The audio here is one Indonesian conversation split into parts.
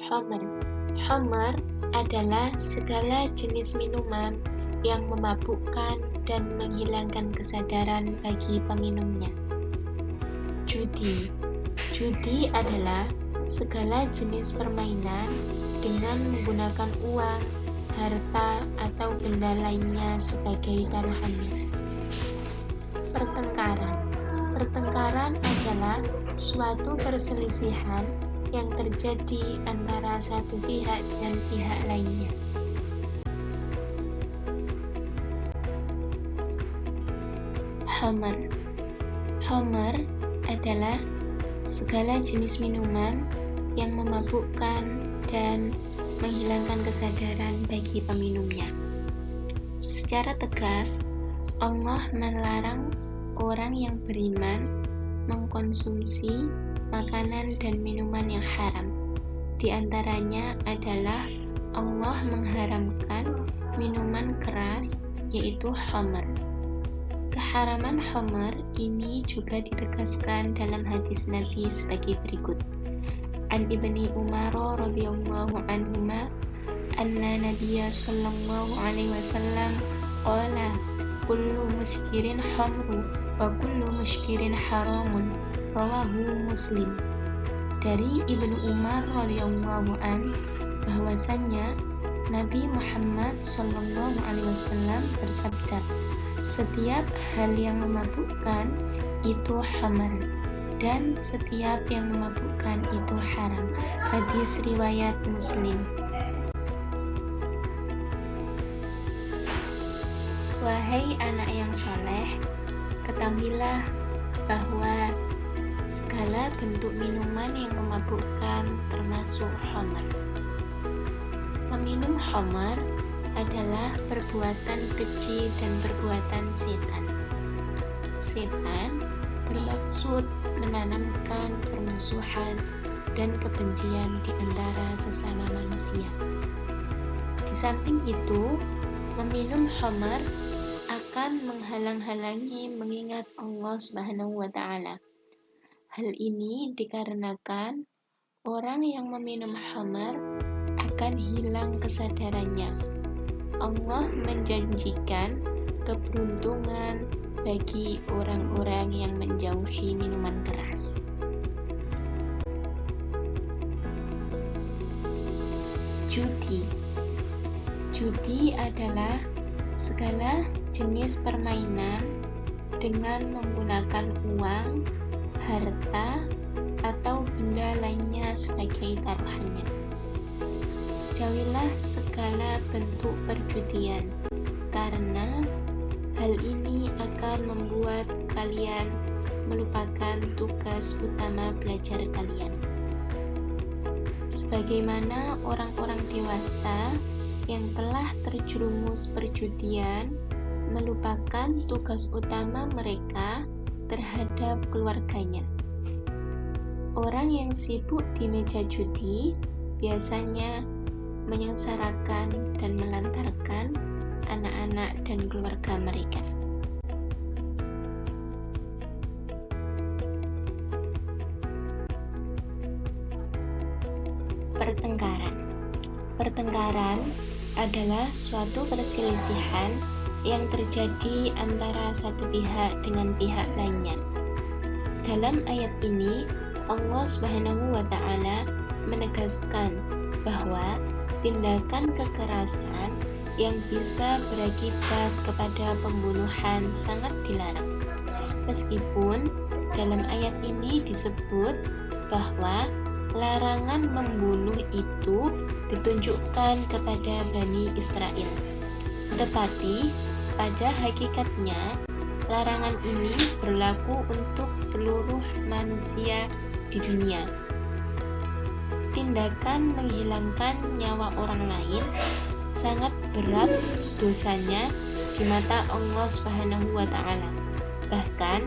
Khamr. Khamr adalah segala jenis minuman yang memabukkan dan menghilangkan kesadaran bagi peminumnya. Judi. Judi adalah segala jenis permainan dengan menggunakan uang, harta, atau benda lainnya sebagai taruhannya. Pertengkaran. Pertengkaran adalah suatu perselisihan yang terjadi antara satu pihak dan pihak lainnya. Khamr. Khamr adalah segala jenis minuman yang memabukkan dan menghilangkan kesadaran bagi peminumnya. Secara tegas, Allah melarang orang yang beriman mengkonsumsi makanan dan minuman yang haram. Di antaranya adalah Allah mengharamkan minuman keras, yaitu khamr. Keharaman khamr ini juga ditegaskan dalam hadis Nabi sebagai berikut. An Ibni Umar radhiyallahu anhuma anna Nabiyya sallallahu alaihi wasallam qala kullu muskirin khamru wa kullu muskirin haramun, rawahu Muslim. Dari Ibnu Umar radhiyallahu an bahwasannya Nabi Muhammad sallallahu alaihi wasallam bersabda, setiap hal yang memabukkan itu khamr dan setiap yang memabukkan itu haram. Hadis riwayat Muslim. Wahai anak yang soleh, ketahuilah bahwa segala bentuk minuman yang memabukkan termasuk khamr. Meminum khamr adalah perbuatan keji dan perbuatan setan. Setan bermaksud menanamkan permusuhan dan kebencian di antara sesama manusia. Di samping itu, meminum khamr akan menghalang-halangi mengingat Allah Subhanahu wa Ta'ala. Hal ini dikarenakan orang yang meminum khamr akan hilang kesadarannya. Allah menjanjikan keberuntungan bagi orang-orang yang menjauhi minuman keras. Judi. Judi adalah segala jenis permainan dengan menggunakan uang, harta, atau benda lainnya sebagai taruhannya. Jauhilah segala bentuk perjudian, karena hal ini akan membuat kalian melupakan tugas utama belajar kalian. Sebagaimana orang-orang dewasa yang telah terjerumus perjudian melupakan tugas utama mereka terhadap keluarganya. Orang yang sibuk di meja judi biasanya menyengsarakan dan melantarkan anak-anak dan keluarga mereka. Pertengkaran. Pertengkaran adalah suatu perselisihan yang terjadi antara satu pihak dengan pihak lainnya. Dalam ayat ini, Allah Subhanahu wa Ta'ala menegaskan bahwa tindakan kekerasan yang bisa berakibat kepada pembunuhan sangat dilarang. Meskipun dalam ayat ini disebut bahwa larangan membunuh itu ditunjukkan kepada Bani Israel. Tetapi pada hakikatnya larangan ini berlaku untuk seluruh manusia di dunia. Tindakan menghilangkan nyawa orang lain sangat berat dosanya di mata Allah Subhanahu wa Ta'ala. Bahkan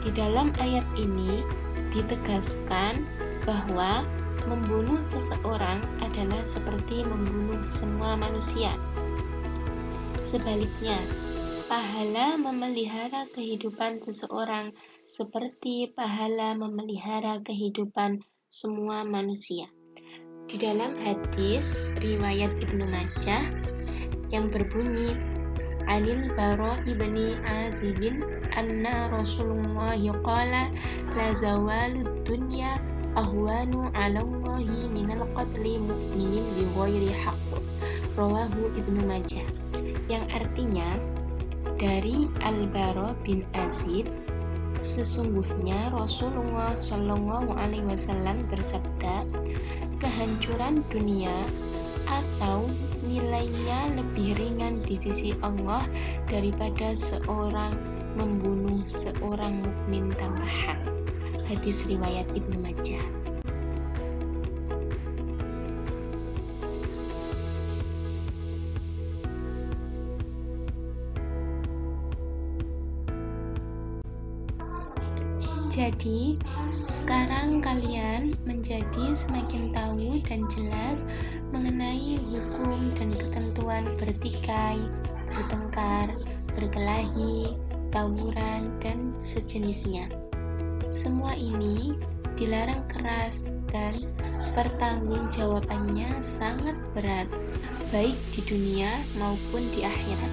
di dalam ayat ini ditegaskan bahwa membunuh seseorang adalah seperti membunuh semua manusia. Sebaliknya, pahala memelihara kehidupan seseorang seperti pahala memelihara kehidupan semua manusia. Di dalam hadis riwayat Ibnu Majah yang berbunyi Anil Bara ibni Azibin anna Rasulullah qala la zawalud dunya ahwanu 'ala Allahi minal qatli mu'minin bi ghairi haqq. Rawahu Ibnu Majah. Yang artinya dari Al-Bara bin Azib, sesungguhnya Rasulullah Shallallahu Alaihi Wasallam bersabda, kehancuran dunia atau nilainya lebih ringan di sisi Allah daripada seorang membunuh seorang mukmin tanpa hak. Hadis riwayat Ibnu Majah. Jadi, sekarang kalian menjadi semakin tahu dan jelas mengenai hukum dan ketentuan bertikai, bertengkar, berkelahi, tawuran, dan sejenisnya. Semua ini dilarang keras dan pertanggungjawabannya sangat berat, baik di dunia maupun di akhirat.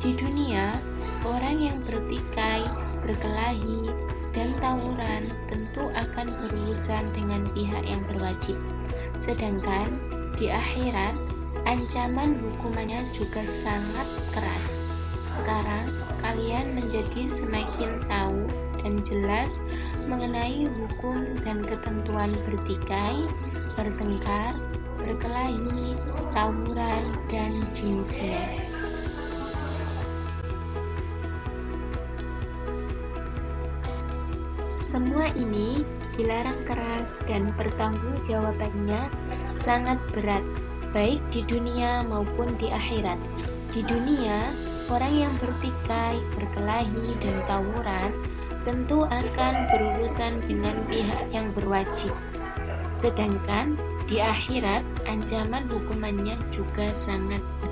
Di dunia, orang yang bertikai, berkelahi, dan tawuran tentu akan berurusan dengan pihak yang berwajib. Sedangkan di akhirat, ancaman hukumannya juga sangat keras. Sekarang kalian menjadi semakin tahu dan jelas mengenai hukum dan ketentuan bertikai, bertengkar, berkelahi, tawuran, dan jenisnya. Semua ini dilarang keras dan pertanggungjawabannya sangat berat, baik di dunia maupun di akhirat. Di dunia, orang yang bertikai, berkelahi, dan tawuran tentu akan berurusan dengan pihak yang berwajib. Sedangkan di akhirat, ancaman hukumannya juga sangat berat.